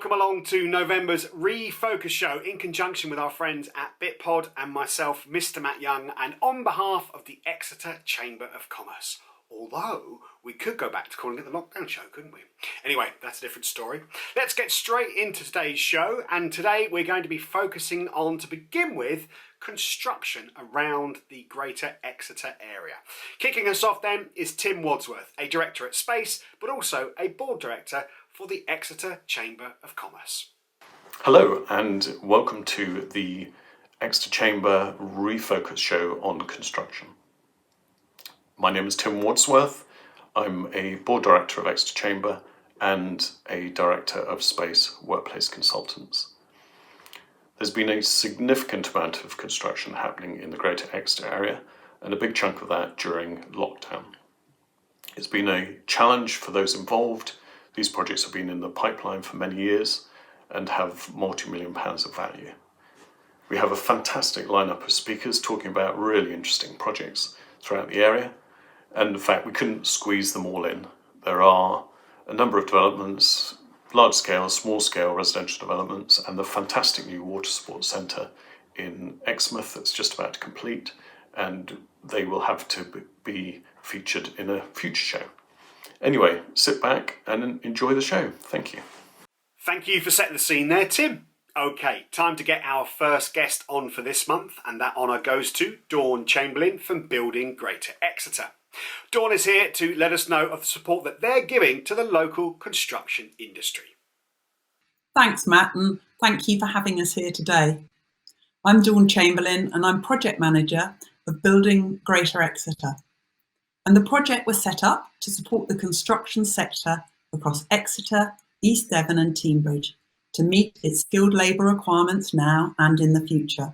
welcome along to November's Refocus show in conjunction with our friends at BitPod and myself, Mr. Matt Young, and on behalf of the Exeter Chamber of Commerce. Although we could go back to calling it the lockdown show, couldn't we? Anyway, that's a different story. Let's get straight into today's show, and today we're going to be focusing on, to begin with, construction around the Greater Exeter area. Kicking us off then is Tim Wadsworth, a director at Space, but also a board director for the Exeter Chamber of Commerce. Hello and welcome to the Exeter Chamber Refocus show on construction. My name is Tim Wadsworth. I'm a board director of Exeter Chamber and a director of Space Workplace Consultants. There's been a significant amount of construction happening in the Greater Exeter area, and a big chunk of that during lockdown. It's been a challenge for those involved. These projects have been in the pipeline for many years and have multi-million pounds of value. We have a fantastic lineup of speakers talking about really interesting projects throughout the area, and in fact we couldn't squeeze them all in. There are a number of developments, large-scale, small-scale residential developments, and the fantastic new water sports centre in Exmouth that's just about to complete, and they will have to be featured in a future show. Anyway, sit back and enjoy the show. Thank you. Thank you for setting the scene there, Tim. Okay, time to get our first guest on for this month, and that honour goes to Dawn Chamberlain from Building Greater Exeter. Dawn is here to let us know of the support that they're giving to the local construction industry. Thanks, Matt, and thank you for having us here today. I'm Dawn Chamberlain and I'm Project Manager of Building Greater Exeter. And the project was set up to support the construction sector across Exeter, East Devon and Teignbridge to meet its skilled labour requirements now and in the future.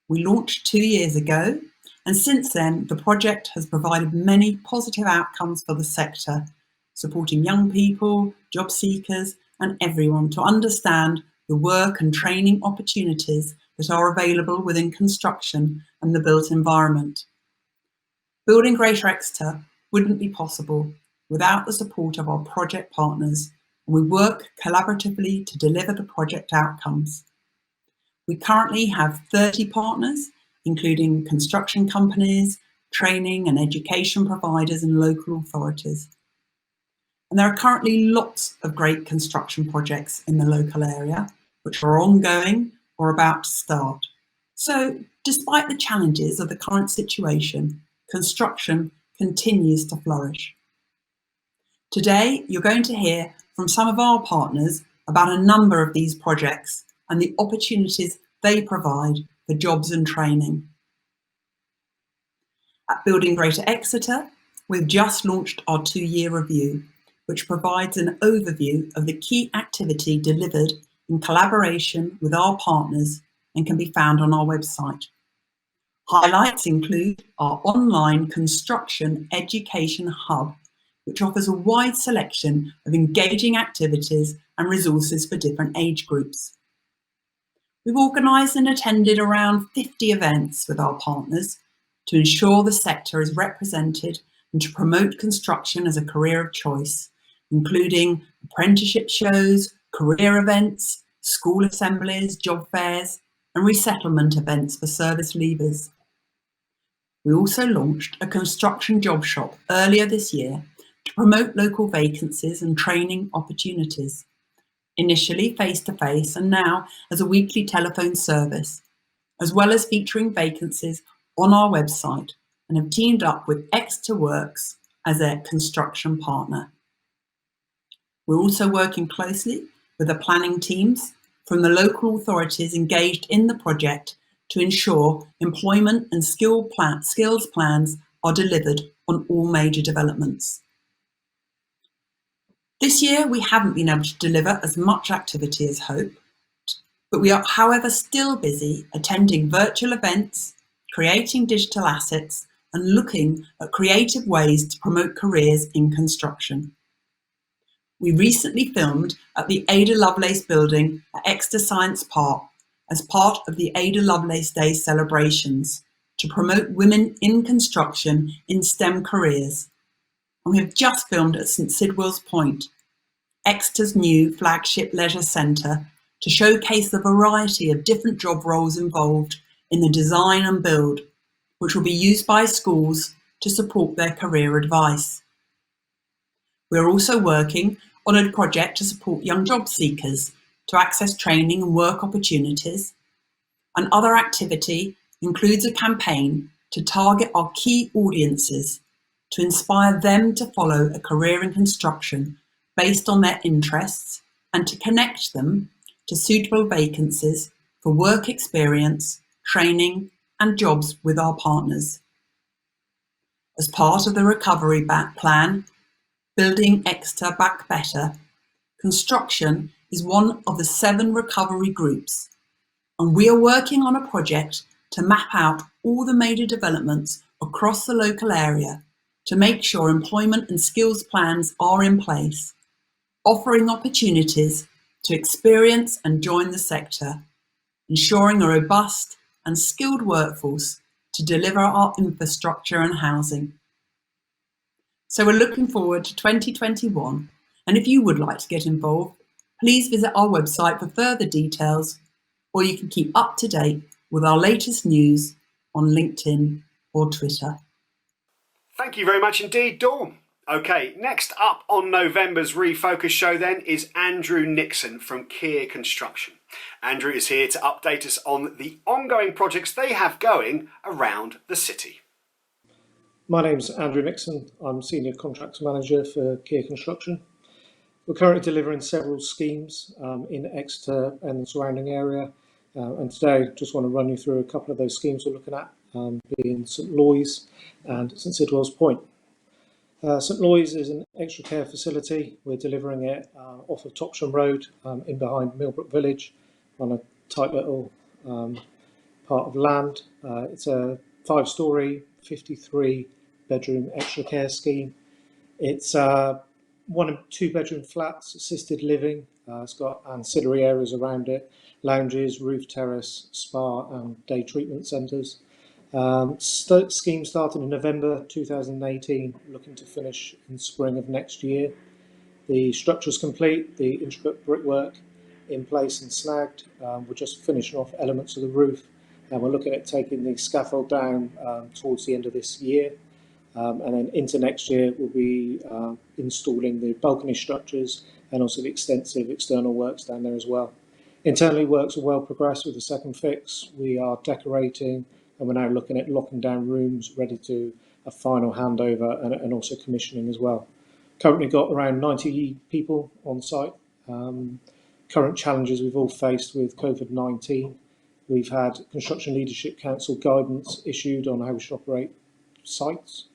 We launched 2 years ago, and since then the project has provided many positive outcomes for the sector, supporting young people, job seekers and everyone to understand the work and training opportunities that are available within construction and the built environment. Building Greater Exeter wouldn't be possible without the support of our project partners, and we work collaboratively to deliver the project outcomes. We currently have 30 partners, including construction companies, training and education providers and local authorities. And there are currently lots of great construction projects in the local area, which are ongoing or about to start. So, despite the challenges of the current situation, construction continues to flourish. Today, you're going to hear from some of our partners about a number of these projects and the opportunities they provide for jobs and training. At Building Greater Exeter, we've just launched our 2-year review, which provides an overview of the key activity delivered in collaboration with our partners and can be found on our website. Highlights include our online construction education hub, which offers a wide selection of engaging activities and resources for different age groups. We've organised and attended around 50 events with our partners to ensure the sector is represented and to promote construction as a career of choice, including apprenticeship shows, career events, school assemblies, job fairs, and resettlement events for service leavers. We also launched a construction job shop earlier this year to promote local vacancies and training opportunities, initially face-to-face and now as a weekly telephone service, as well as featuring vacancies on our website, and have teamed up with Exeter Works as their construction partner. We're also working closely with the planning teams from the local authorities engaged in the project to ensure employment and skills plans are delivered on all major developments. This year, we haven't been able to deliver as much activity as hoped, but we are, however, still busy attending virtual events, creating digital assets, and looking at creative ways to promote careers in construction. We recently filmed at the Ada Lovelace building at Exeter Science Park as part of the Ada Lovelace Day celebrations to promote women in construction in STEM careers. And we have just filmed at St Sidwells Point. Exeter's new flagship leisure centre to showcase the variety of different job roles involved in the design and build, which will be used by schools to support their career advice. We're also working on a project to support young job seekers to access training and work opportunities. And other activity includes a campaign to target our key audiences to inspire them to follow a career in construction based on their interests and to connect them to suitable vacancies for work experience, training and jobs with our partners. As part of the recovery plan, Building Exeter Back Better, construction is one of the 7 recovery groups, and we are working on a project to map out all the major developments across the local area to make sure employment and skills plans are in place, offering opportunities to experience and join the sector, ensuring a robust and skilled workforce to deliver our infrastructure and housing. So we're looking forward to 2021, and if you would like to get involved, please visit our website for further details, or you can keep up to date with our latest news on LinkedIn or Twitter. Thank you very much indeed, Dawn. Okay, next up on November's Refocus show then is Andrew Nixson from Kier Construction. Andrew is here to update us on the ongoing projects they have going around the city. My name's Andrew Nixson. I'm Senior Contracts Manager for Kier Construction. We're currently delivering several schemes in Exeter and the surrounding area. And today, just want to run you through a couple of those schemes we're looking at, being St Loyes and St Sidwells Point. St Loyes is an extra care facility. We're delivering it off of Topsham Road in behind Millbrook Village on a tight little part of land. It's a 5-storey, 53-bedroom extra care scheme. It's 1 and 2 bedroom flats, assisted living. It's got ancillary areas around it, lounges, roof terrace, spa and day treatment centres. Scheme started in November 2018, looking to finish in spring of next year. The structure's complete, the intricate brickwork in place and snagged. We're just finishing off elements of the roof, and we're looking at taking the scaffold down towards the end of this year. And then into next year, we'll be installing the balcony structures and also the extensive external works down there as well. Internally, works are well progressed with the second fix. We are decorating, and we're now looking at locking down rooms, ready to a final handover and also commissioning as well. Currently got around 90 people on site. Current challenges we've all faced with COVID-19. We've had Construction Leadership Council guidance issued on how we should operate sites.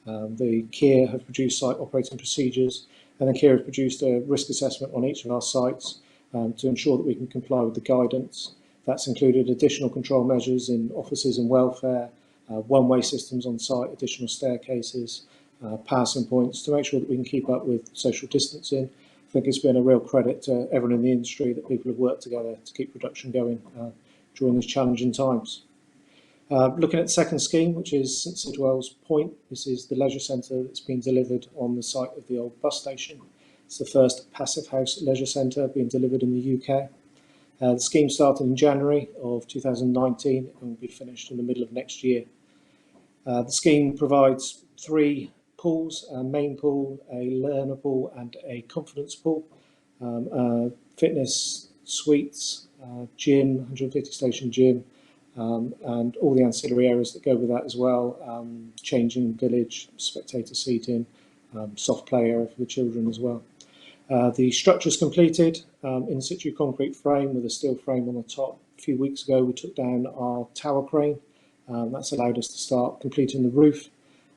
The Kier have produced site operating procedures, and then Kier have produced a risk assessment on each of our sites to ensure that we can comply with the guidance. That's included additional control measures in offices and welfare, one-way systems on site, additional staircases, passing points to make sure that we can keep up with social distancing. I think it's been a real credit to everyone in the industry that people have worked together to keep production going during these challenging times. Looking at the second scheme, which is St Sidwells Point. This is the leisure centre that's been delivered on the site of the old bus station. It's the first passive house leisure centre being delivered in the UK. The scheme started in January of 2019 and will be finished in the middle of next year. The scheme provides 3 pools, a main pool, a learner pool and a confidence pool, fitness suites, gym, 150 station gym, and all the ancillary areas that go with that as well, changing village, spectator seating, soft play area for the children as well. The structure is completed, in situ concrete frame with a steel frame on the top. A few weeks ago we took down our tower crane. That's allowed us to start completing the roof.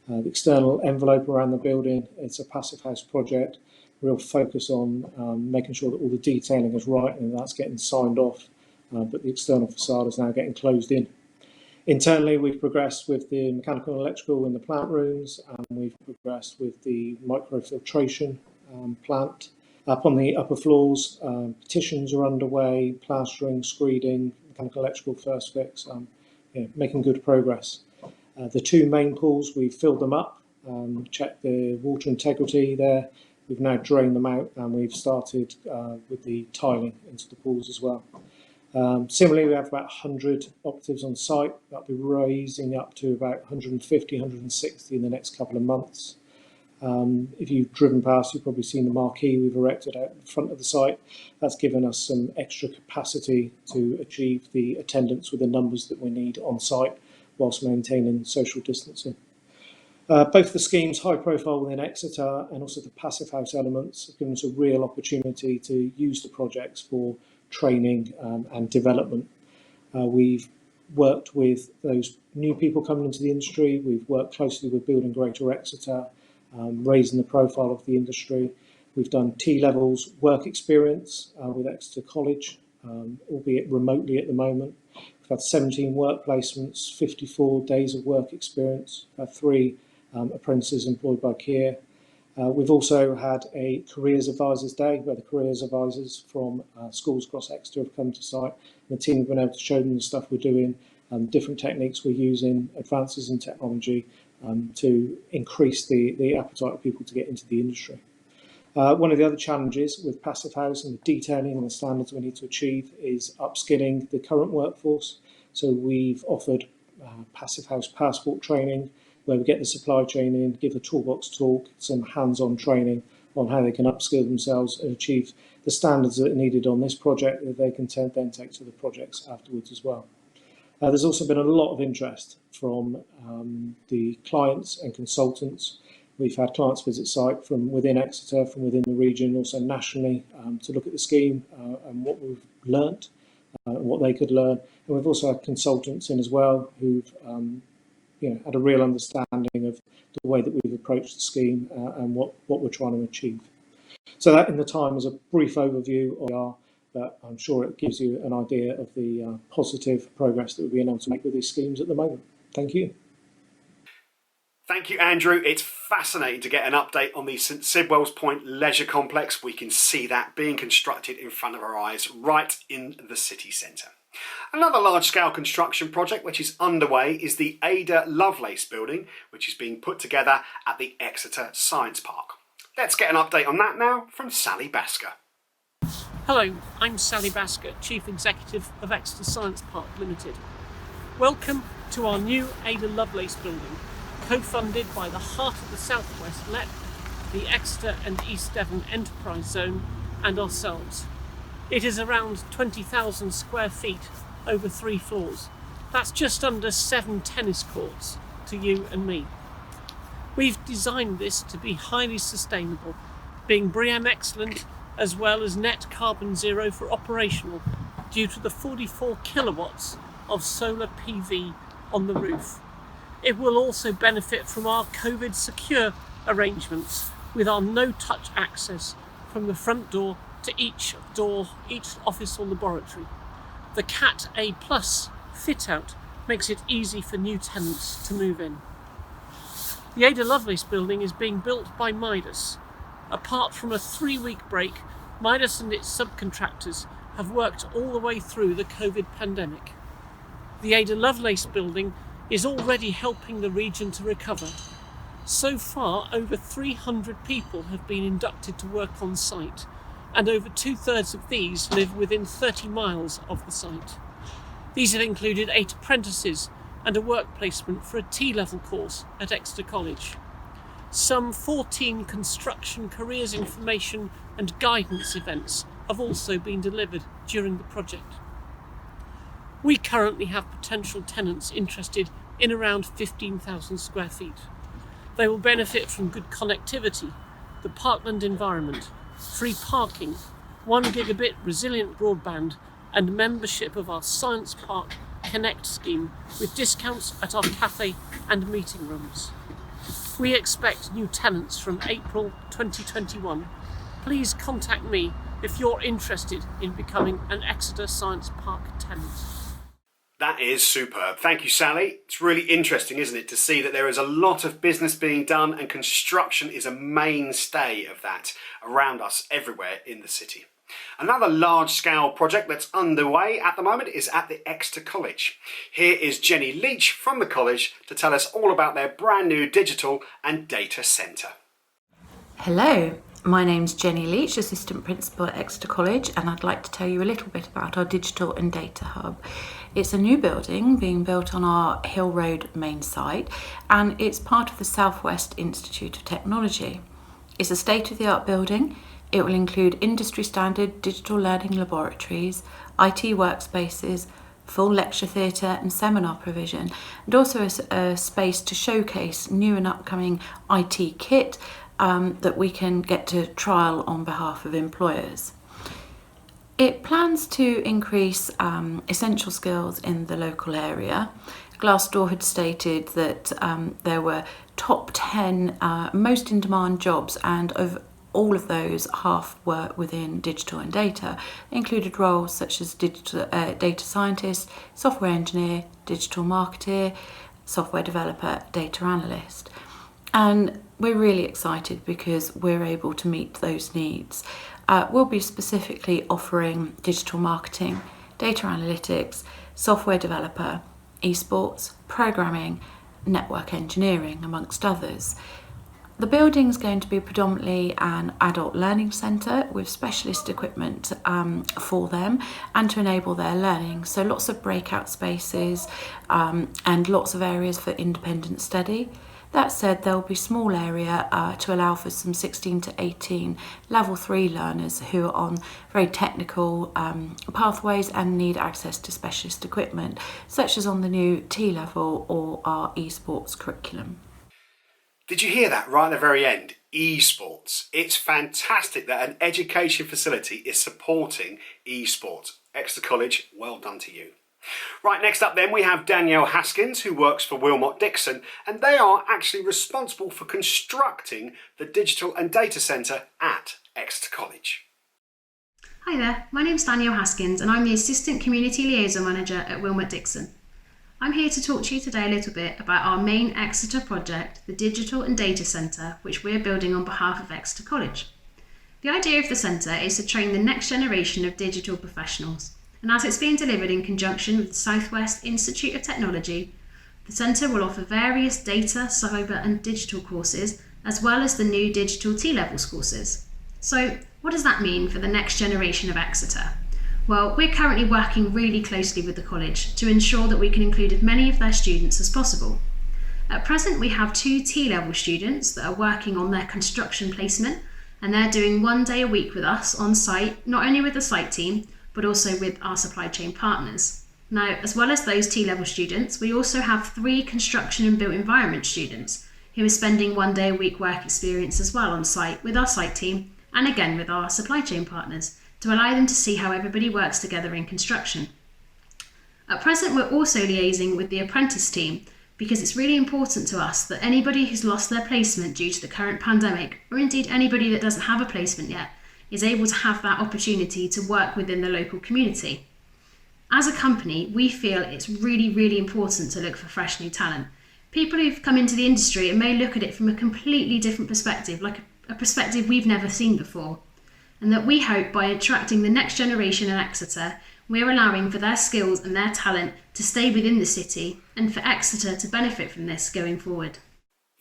The external envelope around the building, it's a passive house project, real focus on making sure that all the detailing is right and that's getting signed off, but the external facade is now getting closed in. Internally, we've progressed with the mechanical and electrical in the plant rooms, and we've progressed with the microfiltration plant. Up on the upper floors, petitions are underway, plastering, screeding, mechanical electrical first fix, making good progress. The 2 main pools, we've filled them up, checked the water integrity there, We've now drained them out, and we've started with the tiling into the pools as well. Similarly, we have about 100 operatives on site. That'll be raising up to about 150, 160 in the next couple of months. If you've driven past, you've probably seen the marquee we've erected out in front of the site. That's given us some extra capacity to achieve the attendance with the numbers that we need on site whilst maintaining social distancing. Both the schemes, high profile within Exeter and also the passive house elements, have given us a real opportunity to use the projects for training and development. We've worked with those new people coming into the industry. We've worked closely with Building Greater Exeter, raising the profile of the industry. We've done T-levels work experience with Exeter College, albeit remotely at the moment. We've had 17 work placements, 54 days of work experience, 3 apprentices employed by Kier. We've also had a Careers Advisors Day where the careers advisors from schools across Exeter have come to site, and the team have been able to show them the stuff we're doing, different techniques we're using, advances in technology to increase the appetite of people to get into the industry. One of the other challenges with passive house and the detailing and the standards we need to achieve is upskilling the current workforce. So we've offered passive house passport training, where we get the supply chain in, give a toolbox talk, some hands-on training on how they can upskill themselves and achieve the standards that are needed on this project that they can then take to the projects afterwards as well. There's also been a lot of interest from the clients and consultants. We've had clients visit site from within Exeter, from within the region, also nationally, to look at the scheme and what we've learnt and what they could learn. And we've also had consultants in as well who've had a real understanding of the way that we've approached the scheme and what we're trying to achieve. So that in the time is a brief overview of our, but I'm sure it gives you an idea of the positive progress that we've been able to make with these schemes at the moment. Thank you. Thank you, Andrew. It's fascinating to get an update on the St Sidwells Point Leisure Complex. We can see that being constructed in front of our eyes right in the city centre. Another large-scale construction project which is underway is the Ada Lovelace building, which is being put together at the Exeter Science Park. Let's get an update on that now from Sally Basker. Hello, I'm Sally Basker, Chief Executive of Exeter Science Park Limited. Welcome to our new Ada Lovelace building, co-funded by the Heart of the Southwest LEP, the Exeter and East Devon Enterprise Zone and ourselves. It is around 20,000 square feet over 3 floors. That's just under 7 tennis courts to you and me. We've designed this to be highly sustainable, being BREEAM excellent as well as net carbon zero for operational due to the 44 kilowatts of solar PV on the roof. It will also benefit from our COVID secure arrangements with our no-touch access from the front door to each office or laboratory. The Cat A+ fit out makes it easy for new tenants to move in. The Ada Lovelace building is being built by Midas. Apart from a 3-week break, Midas and its subcontractors have worked all the way through the COVID pandemic. The Ada Lovelace building is already helping the region to recover. So far, over 300 people have been inducted to work on site, and over 2/3 of these live within 30 miles of the site. These have included 8 apprentices and a work placement for a T-level course at Exeter College. Some 14 construction careers information and guidance events have also been delivered during the project. We currently have potential tenants interested in around 15,000 square feet. They will benefit from good connectivity, the parkland environment, free parking, 1 gigabit resilient broadband, and membership of our Science Park Connect scheme with discounts at our cafe and meeting rooms. We expect new tenants from April 2021. Please contact me if you're interested in becoming an Exeter Science Park tenant. That is superb. Thank you, Sally. It's really interesting, isn't it, to see that there is a lot of business being done and construction is a mainstay of that around us everywhere in the city. Another large-scale project that's underway at the moment is at the Exeter College. Here is Jenny Leach from the college to tell us all about their brand new digital and data centre. Hello, My name's Jenny Leach, Assistant Principal at Exeter College, and I'd like to tell you a little bit about our Digital and Data Hub. It's a new building being built on our Hill Road main site, and it's part of the South West Institute of Technology. It's a state-of-the-art building. It will include industry-standard digital learning laboratories, IT workspaces, full lecture theatre and seminar provision, and also a space to showcase new and upcoming IT kit that we can get to trial on behalf of employers. It plans to increase essential skills in the local area. Glassdoor had stated that there were top 10 most in-demand jobs, and of all of those, half were within digital and data. They included roles such as data scientist, software engineer, digital marketer, software developer, data analyst. And we're really excited because we're able to meet those needs. We'll be specifically offering digital marketing, data analytics, software developer, esports, programming, network engineering, amongst others. The building is going to be predominantly an adult learning centre with specialist equipment for them and to enable their learning. So lots of breakout spaces and lots of areas for independent study. That said, there will be small area to allow for some 16 to 18 level 3 learners who are on very technical pathways and need access to specialist equipment, such as on the new T-level or our esports curriculum. Did you hear that right at the very end? Esports. It's fantastic that an education facility is supporting esports. Exeter College, well done to you. Right, next up then we have Danielle Haskins, who works for Wilmot Dixon, and they are actually responsible for constructing the Digital and Data Centre at Exeter College. Hi there, my name's Danielle Haskins and I'm the Assistant Community Liaison Manager at Wilmot Dixon. I'm here to talk to you today a little bit about our main Exeter project, the Digital and Data Centre, which we're building on behalf of Exeter College. The idea of the centre is to train the next generation of digital professionals. And as it's being delivered in conjunction with the South West Institute of Technology, the centre will offer various data, cyber and digital courses, as well as the new digital T-levels courses. So what does that mean for the next generation of Exeter? Well, we're currently working really closely with the college to ensure that we can include as many of their students as possible. At present, we have 2 T-level students that are working on their construction placement, and they're doing 1 day a week with us on site, not only with the site team, but also with our supply chain partners. Now, as well as those T-level students, we also have 3 construction and built environment students who are spending 1 day a week work experience as well on site with our site team and again with our supply chain partners to allow them to see how everybody works together in construction. At present, we're also liaising with the apprentice team because it's really important to us that anybody who's lost their placement due to the current pandemic, or indeed anybody that doesn't have a placement yet, is able to have that opportunity to work within the local community. As a company, we feel it's really, really important to look for fresh new talent. People who've come into the industry and may look at it from a completely different perspective, like a perspective we've never seen before. And that we hope by attracting the next generation in Exeter, we're allowing for their skills and their talent to stay within the city and for Exeter to benefit from this going forward.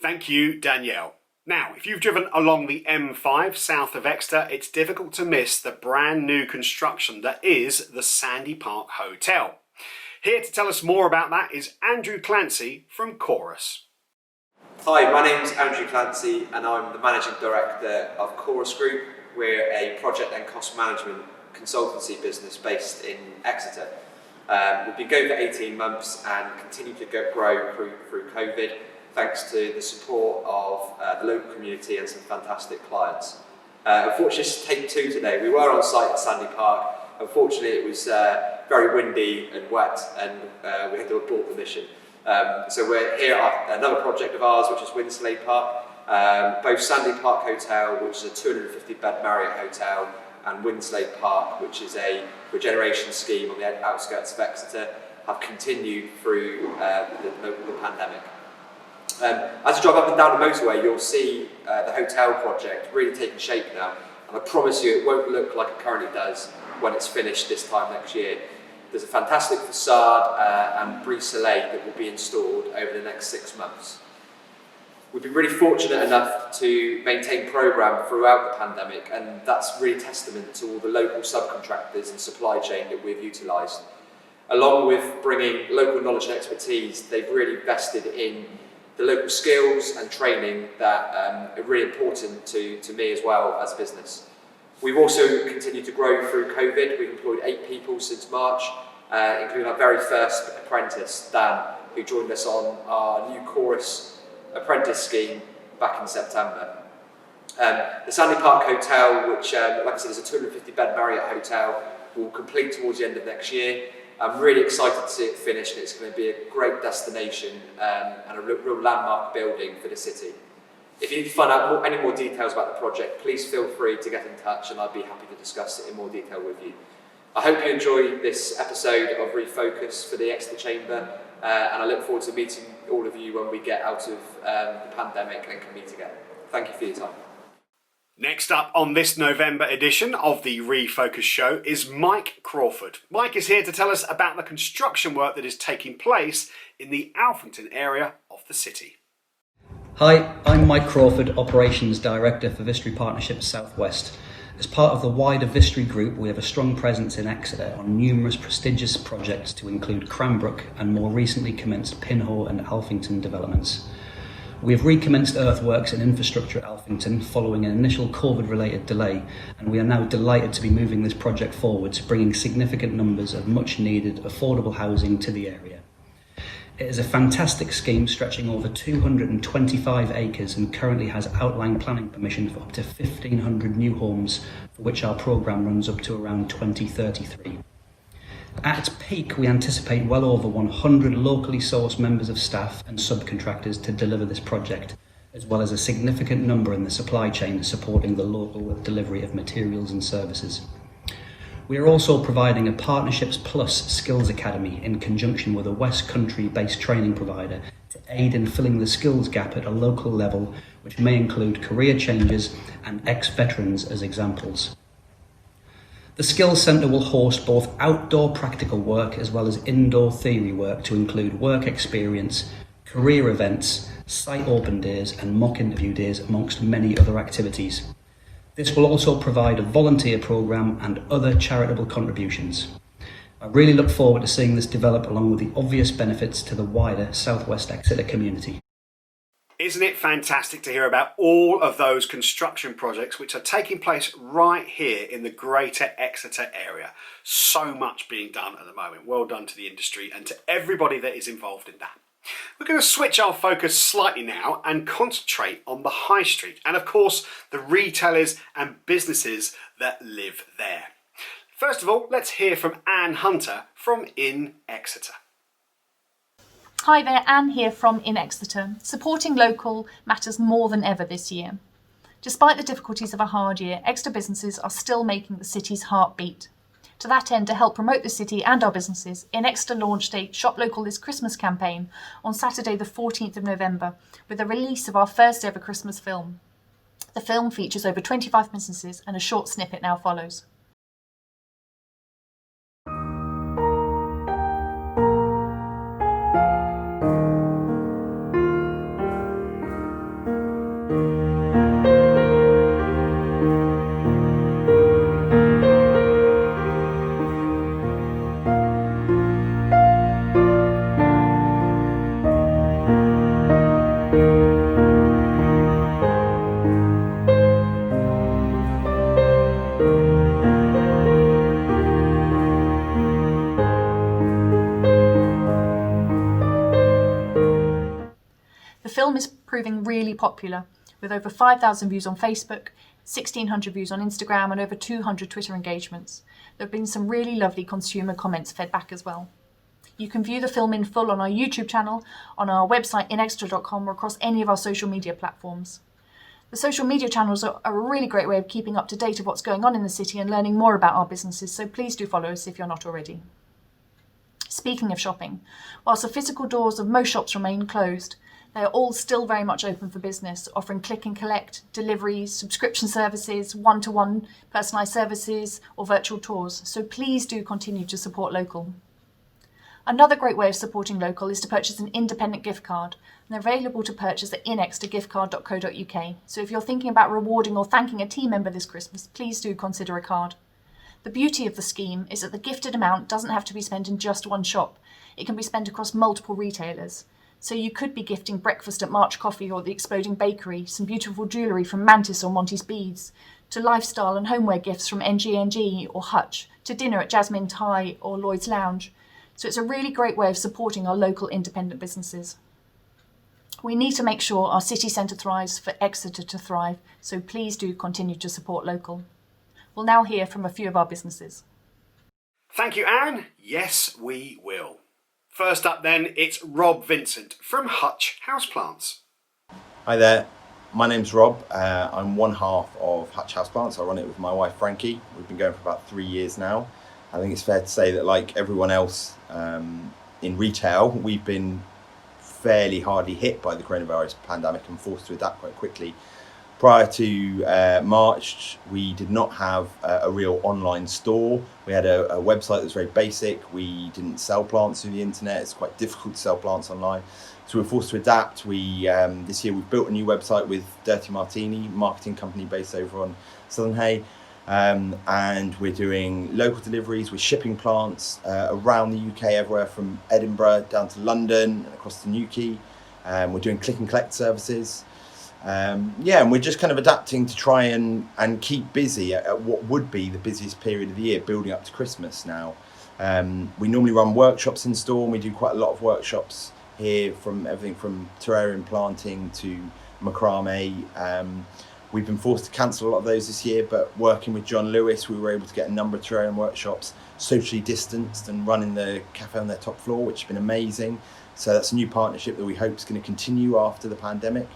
Thank you, Danielle. Now, if you've driven along the M5 south of Exeter, it's difficult to miss the brand new construction that is the Sandy Park Hotel. Here to tell us more about that is Andrew Clancy from Chorus. Hi, my name's Andrew Clancy and I'm the Managing Director of Chorus Group. We're a project and cost management consultancy business based in Exeter. We've been going for 18 months and continue to grow through COVID, thanks to the support of the local community and some fantastic clients. Unfortunately, it's take 2 today. We were on site at Sandy Park. Unfortunately, it was very windy and wet and we had to abort the mission. So we're here at another project of ours, which is Winslade Park. Both Sandy Park Hotel, which is a 250-bed Marriott hotel, and Winslade Park, which is a regeneration scheme on the outskirts of Exeter, have continued through the pandemic. As you drive up and down the motorway, you'll see the hotel project really taking shape now, and I promise you it won't look like it currently does when it's finished this time next year. There's a fantastic facade and brise soleil that will be installed over the next 6 months. We've been really fortunate enough to maintain programme throughout the pandemic, and that's really testament to all the local subcontractors and supply chain that we've utilised. Along with bringing local knowledge and expertise, they've really invested in the local skills and training that are really important to me as well as a business. We've also continued to grow through COVID. We've employed 8 people since March, including our very first apprentice, Dan, who joined us on our new chorus apprentice scheme back in September. The Sandy Park Hotel, which like I said is a 250 bed Marriott hotel, will complete towards the end of next year. I'm really excited to see it finished, and it's going to be a great destination and a real landmark building for the city. If you need to find out any more details about the project, please feel free to get in touch and I'd be happy to discuss it in more detail with you. I hope you enjoy this episode of Refocus for the Exeter Chamber, and I look forward to meeting all of you when we get out of the pandemic and can meet again. Thank you for your time. Next up on this November edition of the Refocus show is Mike Crawford. Mike is here to tell us about the construction work that is taking place in the Alphington area of the city. Hi, I'm Mike Crawford, Operations Director for Vistry Partnerships South West. As part of the wider Vistry Group, we have a strong presence in Exeter on numerous prestigious projects to include Cranbrook and more recently commenced Pinhole and Alphington developments. We have recommenced earthworks and infrastructure at Alphington following an initial COVID-related delay, and we are now delighted to be moving this project forwards, bringing significant numbers of much-needed affordable housing to the area. It is a fantastic scheme stretching over 225 acres and currently has outline planning permission for up to 1,500 new homes, for which our programme runs up to around 2033. At its peak, we anticipate well over 100 locally sourced members of staff and subcontractors to deliver this project, as well as a significant number in the supply chain supporting the local delivery of materials and services. We are also providing a Partnerships Plus Skills Academy in conjunction with a West Country-based training provider to aid in filling the skills gap at a local level, which may include career changes and ex-veterans as examples. The Skills Centre will host both outdoor practical work as well as indoor theory work to include work experience, career events, site open days and mock interview days, amongst many other activities. This will also provide a volunteer programme and other charitable contributions. I really look forward to seeing this develop along with the obvious benefits to the wider South West Exeter community. Isn't it fantastic to hear about all of those construction projects which are taking place right here in the Greater Exeter area? So much being done at the moment. Well done to the industry and to everybody that is involved in that. We're going to switch our focus slightly now and concentrate on the high street and of course the retailers and businesses that live there. First of all, let's hear from Anne Hunter from In Exeter. Hi there, Anne here from In Exeter. Supporting local matters more than ever this year. Despite the difficulties of a hard year, Exeter businesses are still making the city's heartbeat. To that end, to help promote the city and our businesses, In Exeter launched a Shop Local This Christmas campaign on Saturday the 14th of November with the release of our first ever Christmas film. The film features over 25 businesses and a short snippet now follows. The film is proving really popular, with over 5,000 views on Facebook, 1,600 views on Instagram and over 200 Twitter engagements. There have been some really lovely consumer comments fed back as well. You can view the film in full on our YouTube channel, on our website inexeter.com or across any of our social media platforms. The social media channels are a really great way of keeping up to date of what's going on in the city and learning more about our businesses, so please do follow us if you're not already. Speaking of shopping, whilst the physical doors of most shops remain closed, they are all still very much open for business, offering click and collect, deliveries, subscription services, one-to-one personalised services or virtual tours, so please do continue to support local. Another great way of supporting local is to purchase an independent gift card. And they're available to purchase at inextergiftcard.co.uk. So if you're thinking about rewarding or thanking a team member this Christmas, please do consider a card. The beauty of the scheme is that the gifted amount doesn't have to be spent in just one shop. It can be spent across multiple retailers. So you could be gifting breakfast at March Coffee or the Exploding Bakery, some beautiful jewellery from Mantis or Monty's Beads, to lifestyle and homeware gifts from NG&G or Hutch, to dinner at Jasmine Thai or Loyes Lounge. So it's a really great way of supporting our local independent businesses. We need to make sure our city centre thrives for Exeter to thrive, so please do continue to support local. We'll now hear from a few of our businesses. Thank you, Anne. Yes, we will. First up then, it's Rob Vincent from Hutch Houseplants. Hi there, my name's Rob. I'm one half of Hutch Houseplants. I run it with my wife Frankie. We've been going for about 3 years now. I think it's fair to say that, like everyone else in retail, we've been fairly hardly hit by the coronavirus pandemic and forced to adapt quite quickly. Prior to March, we did not have a real online store. We had a website that was very basic. We didn't sell plants through the internet. It's quite difficult to sell plants online. So we were forced to adapt. This year we've built a new website with Dirty Martini, marketing company based over on Southern Hay. And we're doing local deliveries. We're shipping plants around the UK, everywhere from Edinburgh down to London and across to Newquay. We're doing click and collect services. And we're just kind of adapting to try and keep busy at what would be the busiest period of the year, building up to Christmas now. We normally run workshops in store, and we do quite a lot of workshops here, from everything from terrarium planting to macrame. We've been forced to cancel a lot of those this year, but working with John Lewis, we were able to get a number of terrarium workshops socially distanced and run in the cafe on their top floor, which has been amazing. So that's a new partnership that we hope is going to continue after the pandemic.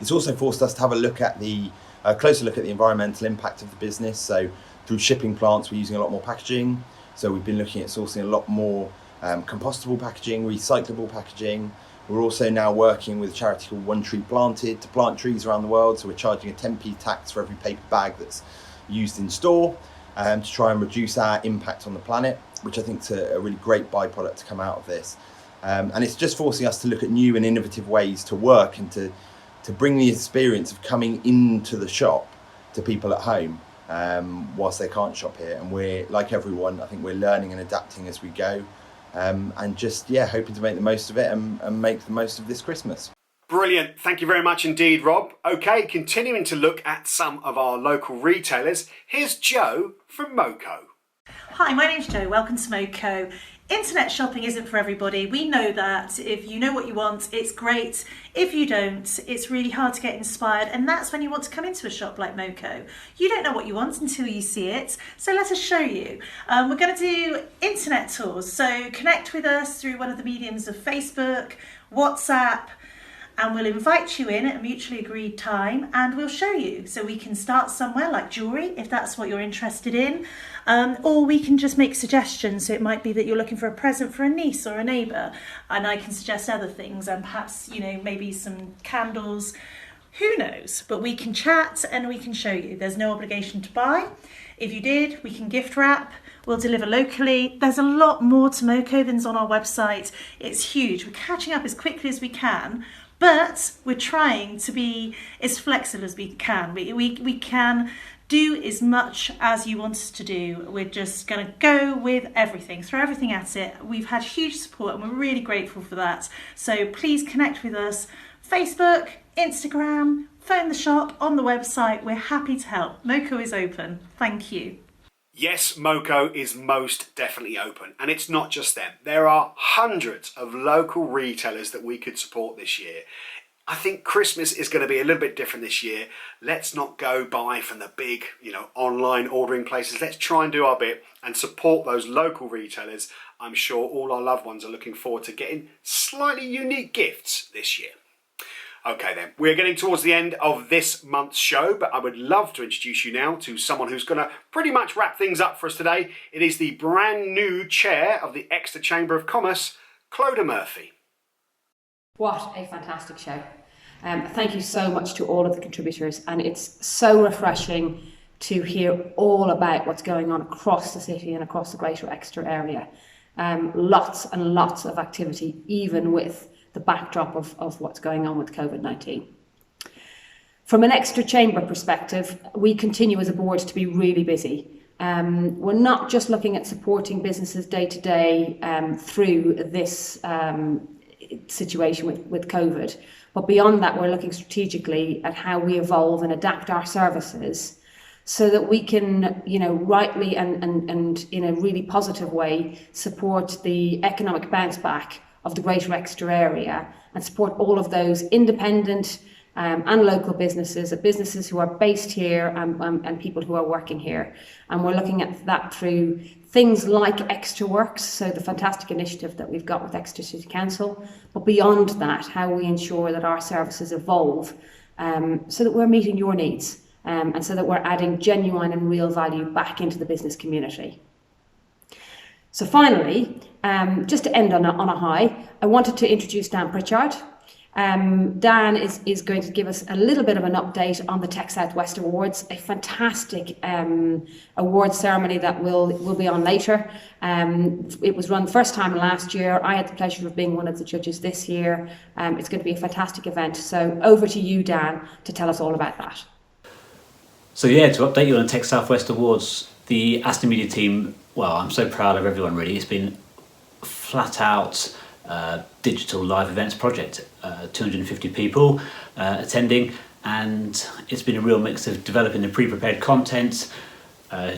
It's also forced us to have a closer look at the environmental impact of the business. So through shipping plants, we're using a lot more packaging. So we've been looking at sourcing a lot more compostable packaging, recyclable packaging. We're also now working with a charity called One Tree Planted to plant trees around the world. So we're charging a 10p tax for every paper bag that's used in store to try and reduce our impact on the planet, which I think is a really great byproduct to come out of this. And it's just forcing us to look at new and innovative ways to work and to bring the experience of coming into the shop to people at home whilst they can't shop here. And we're, like everyone, I think we're learning and adapting as we go. And just, hoping to make the most of it and make the most of this Christmas. Brilliant. Thank you very much indeed, Rob. Okay, continuing to look at some of our local retailers, here's Jo from Moco. Hi, my name's Jo. Welcome to Moco. Internet shopping isn't for everybody. We know that. If you know what you want, it's great. If you don't, it's really hard to get inspired, and that's when you want to come into a shop like Moco. You don't know what you want until you see it, so let us show you. We're going to do internet tours, so connect with us through one of the mediums of Facebook, WhatsApp, and we'll invite you in at a mutually agreed time and we'll show you. So we can start somewhere like jewellery, if that's what you're interested in, or we can just make suggestions. So it might be that you're looking for a present for a niece or a neighbour, and I can suggest other things, and perhaps, maybe some candles, who knows, but we can chat and we can show you. There's no obligation to buy. If you did, we can gift wrap. We'll deliver locally. There's a lot more to Moco than's on our website. It's huge. We're catching up as quickly as we can, but we're trying to be as flexible as we can. We can do as much as you want us to do. We're just going to go with everything, throw everything at it. We've had huge support and we're really grateful for that. So please connect with us. Facebook, Instagram, phone the shop, on the website. We're happy to help. Moco is open. Thank you. Yes, Moco is most definitely open, and it's not just them. There are hundreds of local retailers that we could support this year. I think Christmas is going to be a little bit different this year. Let's not go buy from the big, online ordering places. Let's try and do our bit and support those local retailers. I'm sure all our loved ones are looking forward to getting slightly unique gifts this year. Okay then, we're getting towards the end of this month's show, but I would love to introduce you now to someone who's going to pretty much wrap things up for us today. It is the brand new chair of the Exeter Chamber of Commerce, Clodagh Murphy. What a fantastic show. Thank you so much to all of the contributors, and it's so refreshing to hear all about what's going on across the city and across the Greater Exeter area. Lots and lots of activity, even with the backdrop of what's going on with COVID-19. From an Exeter Chamber perspective, we continue as a board to be really busy. We're not just looking at supporting businesses day to day through this situation with COVID, but beyond that, we're looking strategically at how we evolve and adapt our services so that we can, rightly and in a really positive way, support the economic bounce back of the Greater Exeter area and support all of those independent and local businesses who are based here and people who are working here. And we're looking at that through things like Exeter Works, so the fantastic initiative that we've got with Exeter City Council, but beyond that, how we ensure that our services evolve so that we're meeting your needs and so that we're adding genuine and real value back into the business community. So finally, just to end on a high, I wanted to introduce Dan Pritchard. Dan is going to give us a little bit of an update on the Tech Southwest Awards, a fantastic award ceremony that will be on later. It was run the first time last year. I had the pleasure of being one of the judges this year. It's going to be a fantastic event. So over to you, Dan, to tell us all about that. So yeah, to update you on the Tech Southwest Awards, the Aston Media team, well, I'm so proud of everyone really. It's been flat out digital live events project, 250 people attending, and it's been a real mix of developing the pre-prepared content,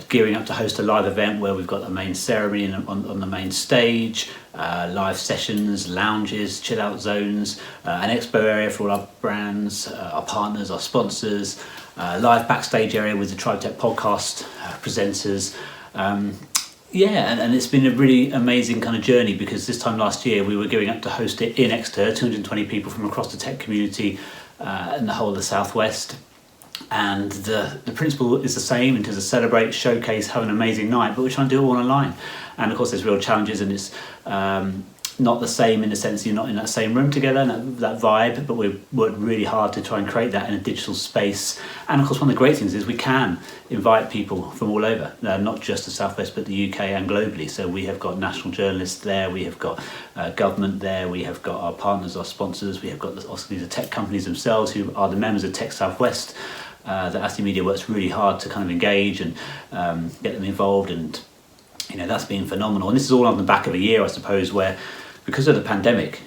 gearing up to host a live event where we've got a main ceremony on the main stage, live sessions, lounges, chill out zones, an expo area for all our brands, our partners, our sponsors, live backstage area with the Tribe Tech podcast presenters. And it's been a really amazing kind of journey, because this time last year we were going up to host it in Exeter, 220 people from across the tech community and the whole of the Southwest. And the principle is the same in terms of celebrate, showcase, have an amazing night, but we're trying to do it all online. And of course there's real challenges, and it's not the same in the sense you're not in that same room together and that vibe, but we've worked really hard to try and create that in a digital space. And of course one of the great things is we can invite people from all over, not just the Southwest but the UK and globally. So we have got national journalists there, we have got government there, we have got our partners, our sponsors, we have got obviously the tech companies themselves who are the members of Tech Southwest. That Aston Media works really hard to kind of engage and get them involved, and that's been phenomenal. And this is all on the back of a year, I suppose, where because of the pandemic,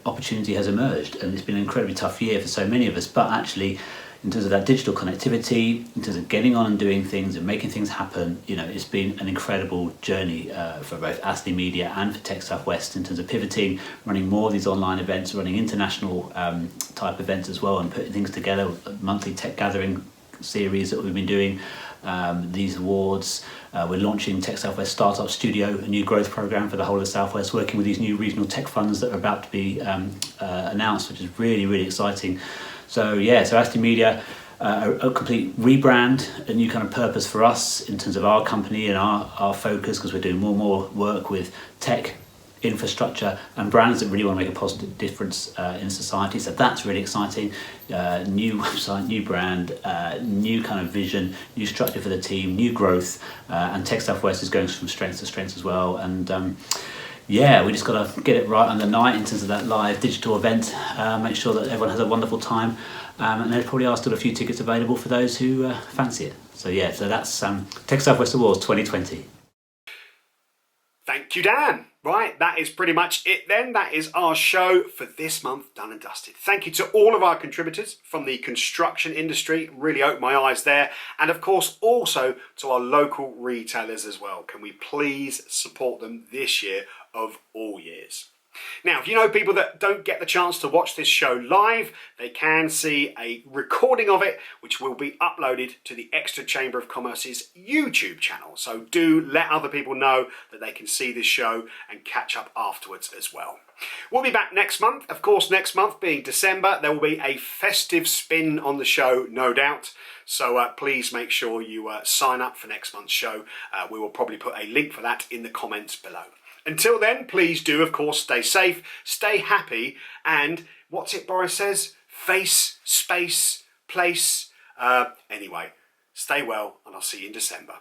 opportunity has emerged, and it's been an incredibly tough year for so many of us. But actually, in terms of that digital connectivity, in terms of getting on and doing things and making things happen, it's been an incredible journey for both Aston Media and for Tech Southwest in terms of pivoting, running more of these online events, running international type events as well, and putting things together, a monthly tech gathering series that we've been doing, these awards. We're launching Tech Southwest Startup Studio, a new growth program for the whole of the Southwest, working with these new regional tech funds that are about to be announced, which is really, really exciting. So Aston Media, a complete rebrand, a new kind of purpose for us in terms of our company and our focus, because we're doing more and more work with tech, infrastructure and brands that really want to make a positive difference in society. So that's really exciting. New website, new brand, new kind of vision, new structure for the team, new growth, and Tech Southwest is going from strength to strength as well. And we just got to get it right on the night in terms of that live digital event, make sure that everyone has a wonderful time, and there probably are still a few tickets available for those who fancy it. So that's Tech Southwest Awards 2020. Thank you, Dan. Right, that is pretty much it then. That is our show for this month done and dusted. Thank you to all of our contributors from the construction industry. Really opened my eyes there. And of course, also to our local retailers as well. Can we please support them this year of all years? Now, if you know people that don't get the chance to watch this show live, they can see a recording of it, which will be uploaded to the Exeter Chamber of Commerce's YouTube channel. So do let other people know that they can see this show and catch up afterwards as well. We'll be back next month. Of course, next month being December, there will be a festive spin on the show, no doubt. So please make sure you sign up for next month's show. We will probably put a link for that in the comments below. Until then, please do, of course, stay safe, stay happy, and what's it Boris says? Face, space, place. Anyway, stay well, and I'll see you in December.